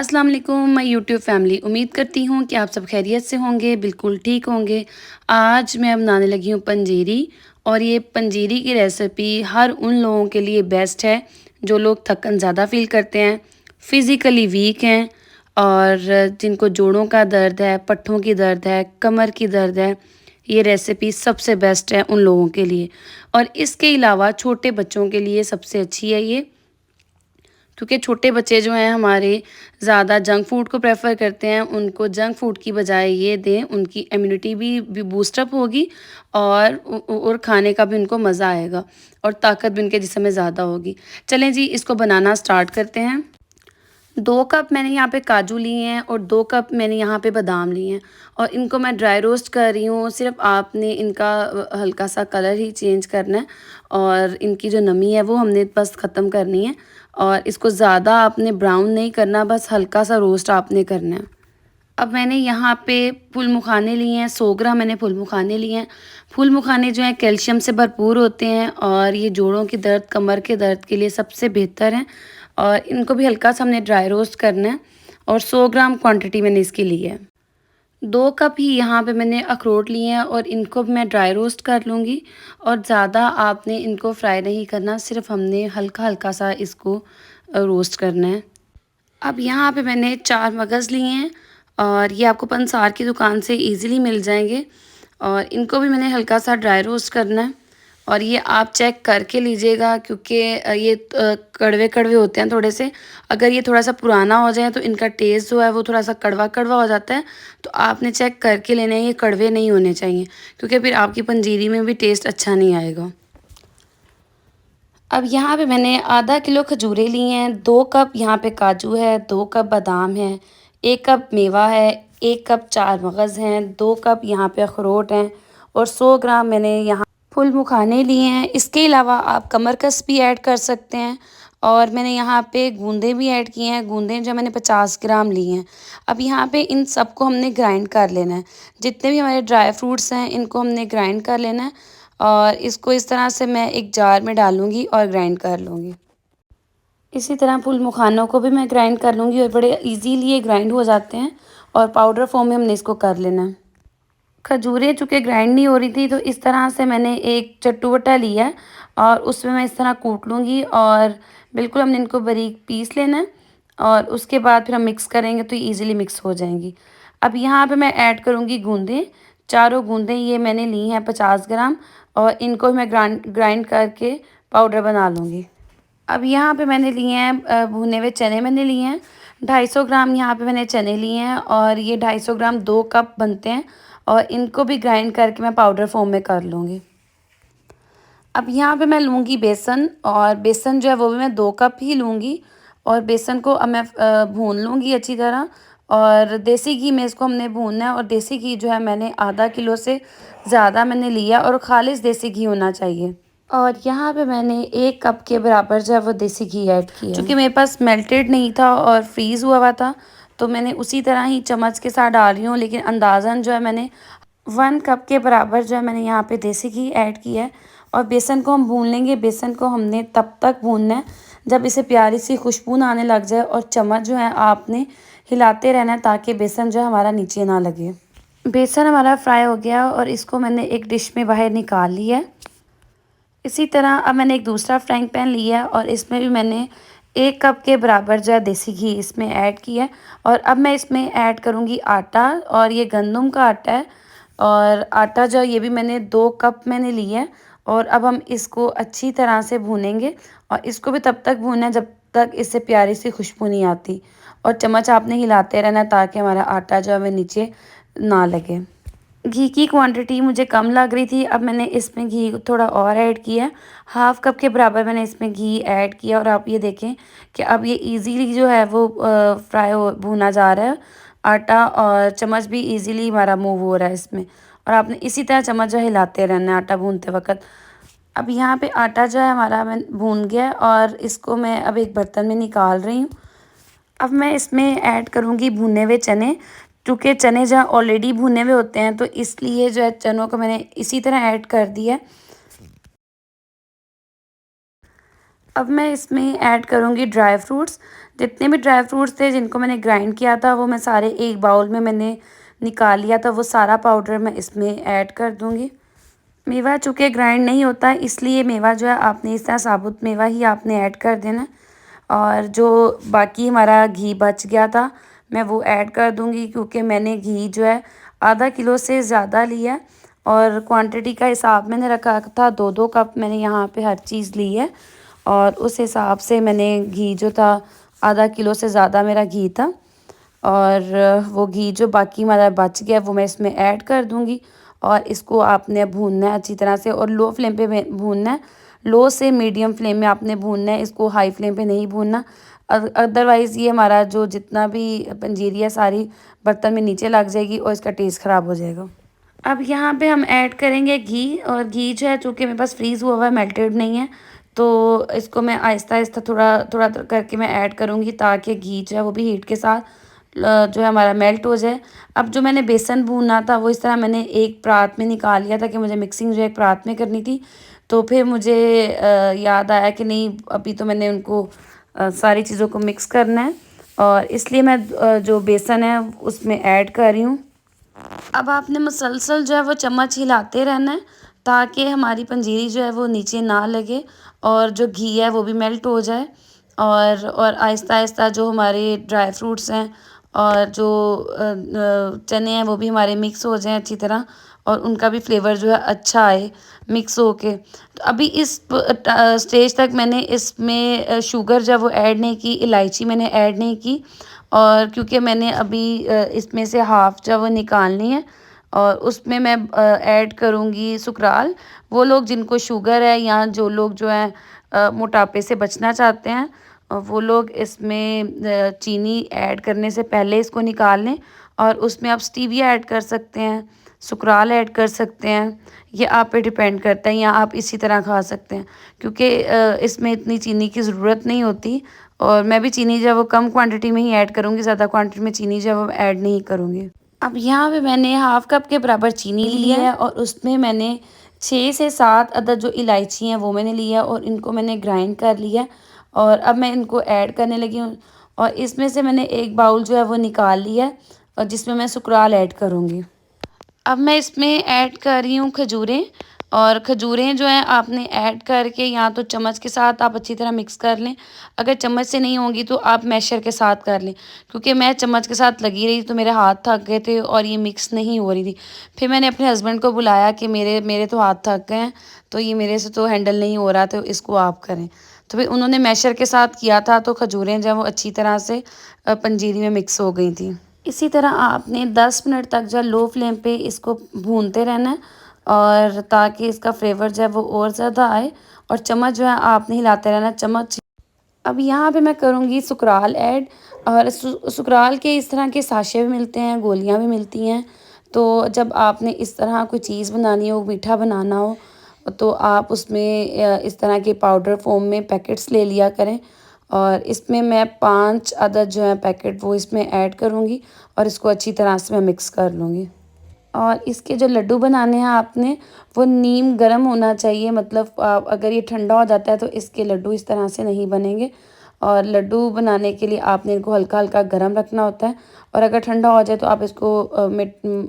अस्सलाम वालेकुम my YouTube family. उम्मीद करती हूँ कि आप सब खैरियत से होंगे, बिल्कुल ठीक होंगे। आज मैं बनाने लगी हूँ पंजीरी, और ये पंजीरी की रेसिपी हर उन लोगों के लिए बेस्ट है जो लोग थकन ज़्यादा फ़ील करते हैं, फिज़िकली वीक हैं, और जिनको जोड़ों का दर्द है, पट्ठों की दर्द है, कमर की दर्द है। ये रेसिपी सबसे बेस्ट है उन लोगों के लिए। और इसके अलावा छोटे बच्चों के लिए सबसे अच्छी है ये, क्योंकि छोटे बच्चे जो हैं हमारे ज़्यादा जंक फूड को प्रेफ़र करते हैं। उनको जंक फूड की बजाय ये दें, उनकी इम्यूनिटी भी बूस्टअप होगी, और खाने का भी उनको मज़ा आएगा, और ताकत भी उनके जिस्म में ज़्यादा होगी। चलें जी, इसको बनाना स्टार्ट करते हैं। 2 कप मैंने यहाँ पे काजू लिए हैं, और 2 कप मैंने यहाँ पे बादाम लिए हैं, और इनको मैं ड्राई रोस्ट कर रही हूँ। सिर्फ़ आपने इनका हल्का सा कलर ही चेंज करना है, और इनकी जो नमी है वो हमने बस ख़त्म करनी है। और इसको ज़्यादा आपने ब्राउन नहीं करना, बस हल्का सा रोस्ट आपने करना है। अब मैंने यहाँ पे फूल मखाने लिए हैं, 100 ग्राम मैंने फूल मखाने लिए हैं। फूल मखाने जो हैं कैल्शियम से भरपूर होते हैं, और ये जोड़ों की दर्द, कमर के दर्द के लिए सबसे बेहतर हैं। और इनको भी हल्का सा हमने ड्राई रोस्ट करना है, और 100 ग्राम क्वांटिटी मैंने इसकी ली है। 2 कप ही यहाँ पे मैंने अखरोट लिए हैं, और इनको भी मैं ड्राई रोस्ट कर लूँगी। और ज़्यादा आपने इनको फ्राई नहीं करना, सिर्फ हमने हल्का हल्का सा इसको रोस्ट करना है। अब यहाँ पे मैंने 4 मगज़ लिए हैं, और ये आपको पंसार की दुकान से इजीली मिल जाएंगे। और इनको भी मैंने हल्का सा ड्राई रोस्ट करना है। और ये आप चेक करके लीजिएगा, क्योंकि ये कड़वे कड़वे होते हैं थोड़े से। अगर ये थोड़ा सा पुराना हो जाए तो इनका टेस्ट जो है वो थोड़ा सा कड़वा कड़वा हो जाता है। तो आपने चेक करके लेने हैं, ये कड़वे नहीं होने चाहिए, क्योंकि फिर आपकी पंजीरी में भी टेस्ट अच्छा नहीं आएगा। अब यहाँ पे मैंने आधा किलो खजूरें ली हैं, 2 कप यहाँ पे काजू है, 2 कप बादाम है, 1 कप मेवा है, 1 कप 4 मगज़ हैं, 2 कप यहाँ पे अखरोट हैं, और 100 ग्राम मैंने यहाँ फूल मखाने लिए हैं। इसके अलावा आप कमरकस भी ऐड कर सकते हैं, और मैंने यहाँ पे गूंदे भी ऐड किए हैं। गूंदे जो मैंने 50 ग्राम लिए हैं। अब यहाँ पे इन सबको हमने ग्राइंड कर लेना है। जितने भी हमारे ड्राई फ्रूट्स हैं इनको हमने ग्राइंड कर लेना है, और इसको इस तरह से मैं एक जार में डालूँगी और ग्राइंड कर लूँगी। इसी तरह फूल मखानों को भी मैं ग्राइंड कर लूँगी, और बड़े इजीली ये ग्राइंड हो जाते हैं, और पाउडर फॉर्म में हमने इसको कर लेना है। खजूरें चूँकि ग्राइंड नहीं हो रही थी, तो इस तरह से मैंने एक चट्टू-बट्टा लिया है, और उसमें मैं इस तरह कूट लूँगी, और बिल्कुल हमने इनको बारीक पीस लेना है। और उसके बाद फिर हम मिक्स करेंगे तो ईज़िली मिक्स हो जाएंगी। अब यहाँ पे मैं ऐड करूँगी गूंदें। चारों गूंदें ये मैंने ली हैं 50 ग्राम, और इनको मैं ग्राइंड ग्राइंड करके पाउडर बना लूँगी। अब यहाँ पे मैंने लिए हैं भुने हुए चने मैंने लिए हैं, 250 ग्राम यहाँ पे मैंने चने लिए हैं, और ये 250 ग्राम 2 कप बनते हैं। और इनको भी ग्राइंड करके मैं पाउडर फॉर्म में कर लूँगी। अब यहाँ पे मैं लूँगी बेसन, और बेसन जो है वो भी मैं 2 कप ही लूँगी। और बेसन को अब मैं भून लूँगी अच्छी तरह, और देसी घी में इसको हमने भूनना है। और देसी घी जो है मैंने आधा किलो से ज़्यादा मैंने लिया, और खालिस देसी घी होना चाहिए। और यहाँ पे मैंने 1 कप के बराबर जो है वो देसी घी ऐड किया। चूँकि मेरे पास मेल्टेड नहीं था और फ्रीज़ हुआ था, तो मैंने उसी तरह ही चम्मच के साथ डाल रही हूँ, लेकिन अंदाज़न जो है मैंने 1 कप के बराबर जो है मैंने यहाँ पे देसी घी ऐड किया है। और बेसन को हम भून लेंगे। बेसन को हमने तब तक भूनना है जब इसे प्यारी सी खुशबू आने लग जाए, और चम्मच जो है आपने हिलाते रहना है, ताकि बेसन जो है हमारा नीचे ना लगे। बेसन हमारा फ्राई हो गया, और इसको मैंने एक डिश में बाहर निकाल लिया है। इसी तरह अब मैंने एक दूसरा फ्राइंग पैन लिया, और इसमें भी मैंने 1 कप के बराबर जो है देसी घी इसमें ऐड किया है। और अब मैं इसमें ऐड करूँगी आटा, और ये गंदम का आटा है। और आटा जो ये भी मैंने 2 कप मैंने लिया है। और अब हम इसको अच्छी तरह से भूनेंगे, और इसको भी तब तक भूनना है जब तक इससे प्यारी सी खुशबू नहीं आती। और चम्मच आपने हिलाते रहना, ताकि हमारा आटा जो है वो नीचे ना लगे। घी की क्वांटिटी मुझे कम लग रही थी, अब मैंने इसमें घी थोड़ा और ऐड किया। 1/2 कप के बराबर मैंने इसमें घी ऐड किया, और आप ये देखें कि अब ये इजीली जो है वो फ्राई हो भुना जा रहा है आटा, और चम्मच भी इजीली हमारा मूव हो रहा है इसमें। और आपने इसी तरह चम्मच जो हिलाते रहना है आटा भूनते वक्त। अब यहाँ पे आटा जो है हमारा मैं भून गया, और इसको मैं अब एक बर्तन में निकाल रही हूँ। अब मैं इसमें ऐड करूँगी भुने हुए चने। चूँकि चने जहाँ ऑलरेडी भुने हुए होते हैं, तो इसलिए जो है चनों को मैंने इसी तरह ऐड कर दिया है। अब मैं इसमें ऐड करूँगी ड्राई फ्रूट्स। जितने भी ड्राई फ्रूट्स थे जिनको मैंने ग्राइंड किया था वो मैं सारे एक बाउल में मैंने निकाल लिया था, वो सारा पाउडर मैं इसमें ऐड कर दूँगी। मेवा चूँकि ग्राइंड नहीं होता है इसलिए मेवा जो है आपने इस तरह साबुत मेवा ही आपने ऐड कर देना। और जो बाकी हमारा घी बच गया था मैं वो ऐड कर दूँगी, क्योंकि मैंने घी जो है आधा किलो से ज़्यादा लिया है और क्वांटिटी का हिसाब मैंने रखा था 2-2 कप मैंने यहाँ पे हर चीज़ ली है। और उस हिसाब से मैंने घी जो था आधा किलो से ज़्यादा मेरा घी था। और वो घी जो बाकी हमारा बच गया वो मैं इसमें ऐड कर दूँगी। और इसको आपने भूनना है अच्छी तरह से और लो फ्लेम पे भूनना है। लो से मीडियम फ्लेम में आपने भूनना है, इसको हाई फ्लेम पे नहीं भूनना। अदरवाइज़ ये हमारा जो जितना भी पंजीरी है सारी बर्तन में नीचे लग जाएगी और इसका टेस्ट ख़राब हो जाएगा। अब यहाँ पे हम ऐड करेंगे घी। और घी जो है चूँकि मेरे पास फ्रीज़ हुआ हुआ है, मेल्टेड नहीं है, तो इसको मैं आहिस्ता आहिस्ता थोड़ा थोड़ा करके मैं ऐड करूँगी ताकि घी जो है वो भी हीट के साथ जो है हमारा मेल्ट हो जाए। अब जो मैंने बेसन भूना था वो इस तरह मैंने एक परात में निकाल लिया था कि मुझे मिक्सिंग जो है एक परात में करनी थी। तो फिर मुझे याद आया कि नहीं अभी तो मैंने उनको सारी चीज़ों को मिक्स करना है और इसलिए मैं जो बेसन है उसमें ऐड कर रही हूँ। अब आपने मुसलसल जो है वो चम्मच हिलाते रहना है ताकि हमारी पंजीरी जो है वो नीचे ना लगे और जो घी है वो भी मेल्ट हो जाए। और आहिस्ता आहिस्ता जो हमारे ड्राई फ्रूट्स हैं और जो चने हैं वो भी हमारे मिक्स हो जाएं अच्छी तरह और उनका भी फ्लेवर जो है अच्छा आए मिक्स होके। तो अभी इस स्टेज तक मैंने इसमें शुगर जब वो ऐड नहीं की, इलायची मैंने ऐड नहीं की। और क्योंकि मैंने अभी इसमें से हाफ़ जो वो निकालनी है और उसमें मैं ऐड करूँगी सुकराल। वो लोग जिनको शुगर है या जो लोग जो है मोटापे से बचना चाहते हैं वो लोग इसमें चीनी ऐड करने से पहले इसको निकाल लें और उसमें आप स्टीविया ऐड कर सकते हैं, सुकराल ऐड कर सकते हैं। ये आप पे डिपेंड करता है, या आप इसी तरह खा सकते हैं क्योंकि इसमें इतनी चीनी की ज़रूरत नहीं होती। और मैं भी चीनी जो है वो कम क्वांटिटी में ही ऐड करूँगी, ज़्यादा क्वांटिटी में चीनी जो है वो ऐड नहीं करूँगी। अब यहाँ पे मैंने हाफ़ कप के बराबर चीनी ली है और उसमें मैंने 6 से 7 अदद जो इलायची हैं वो मैंने लिया और इनको मैंने ग्राइंड कर लिया। और अब मैं इनको ऐड करने लगी हूँ और इसमें से मैंने एक बाउल जो है वो निकाल लिया है और जिसमें मैं सुकराल ऐड करूँगी। अब मैं इसमें ऐड कर रही हूँ खजूरें। और खजूरें जो हैं आपने ऐड करके या तो चम्मच के साथ आप अच्छी तरह मिक्स कर लें, अगर चम्मच से नहीं होंगी तो आप मैशर के साथ कर लें। क्योंकि मैं चम्मच के साथ लगी रही तो मेरे हाथ थक गए थे और ये मिक्स नहीं हो रही थी। फिर मैंने अपने हस्बैंड को बुलाया कि मेरे मेरे तो हाथ थक गए हैं, तो ये मेरे से तो हैंडल नहीं हो रहा, तो इसको आप करें। तो फिर उन्होंने मैशर के साथ किया था तो खजूरें जो हैं वो अच्छी तरह से पंजीरी में मिक्स हो गई थी। इसी तरह आपने 10 मिनट तक जो लो फ्लेम पे इसको भूनते रहना है और ताकि इसका फ्लेवर जो है वो और ज़्यादा आए। और चम्मच जो है आपने हिलाते रहना चम्मच। अब यहाँ पे मैं करूँगी सुकराल ऐड। और सुकराल के इस तरह के साशे भी मिलते हैं, गोलियाँ भी मिलती हैं। तो जब आपने इस तरह कोई चीज़ बनानी हो, मीठा बनाना हो, तो आप उसमें इस तरह के पाउडर फॉर्म में पैकेट्स ले लिया करें। और इसमें मैं 5 अदद जो है पैकेट वो इसमें ऐड करूँगी और इसको अच्छी तरह से मैं मिक्स कर लूँगी। और इसके जो लड्डू बनाने हैं आपने, वो नीम गर्म होना चाहिए, मतलब अगर ये ठंडा हो जाता है तो इसके लड्डू इस तरह से नहीं बनेंगे। और लड्डू बनाने के लिए आपने इनको हल्का हल्का गर्म रखना होता है और अगर ठंडा हो जाए तो आप इसको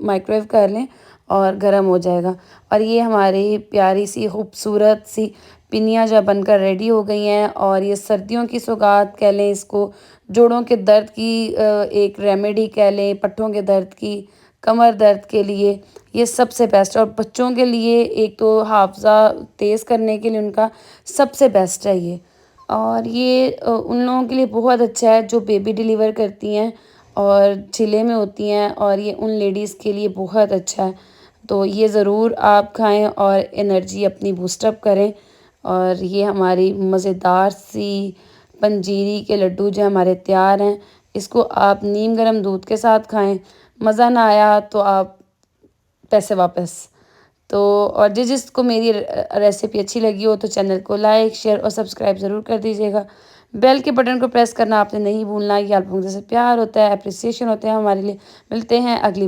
माइक्रोवेव कर लें और गर्म हो जाएगा। और ये हमारी प्यारी सी खूबसूरत सी पिनिया जो बनकर रेडी हो गई हैं। और ये सर्दियों की सौगात कह लें इसको, जोड़ों के दर्द की एक रेमेडी कह लें, पट्ठों के दर्द की, कमर दर्द के लिए ये सबसे बेस्ट। और बच्चों के लिए एक तो हाफज़ा तेज़ करने के लिए उनका सबसे बेस्ट है ये। और ये उन लोगों के लिए बहुत अच्छा है जो बेबी डिलीवर करती हैं और ज़िले में होती हैं, और ये उन लेडीज़ के लिए बहुत अच्छा है। तो ये ज़रूर आप खाएं और एनर्जी अपनी बूस्टअप करें। और ये हमारी मज़ेदार सी पंजीरी के लड्डू जो हमारे तैयार हैं, इसको आप नीम गर्म दूध के साथ खाएं। मज़ा ना आया तो आप पैसे वापस। तो और जिसको मेरी रेसिपी अच्छी लगी हो तो चैनल को लाइक शेयर और सब्सक्राइब ज़रूर कर दीजिएगा। बेल के बटन को प्रेस करना आपने नहीं भूलना। ये आप लोगों से प्यार होता है, अप्रिसिएशन होता है हमारे लिए। मिलते हैं अगली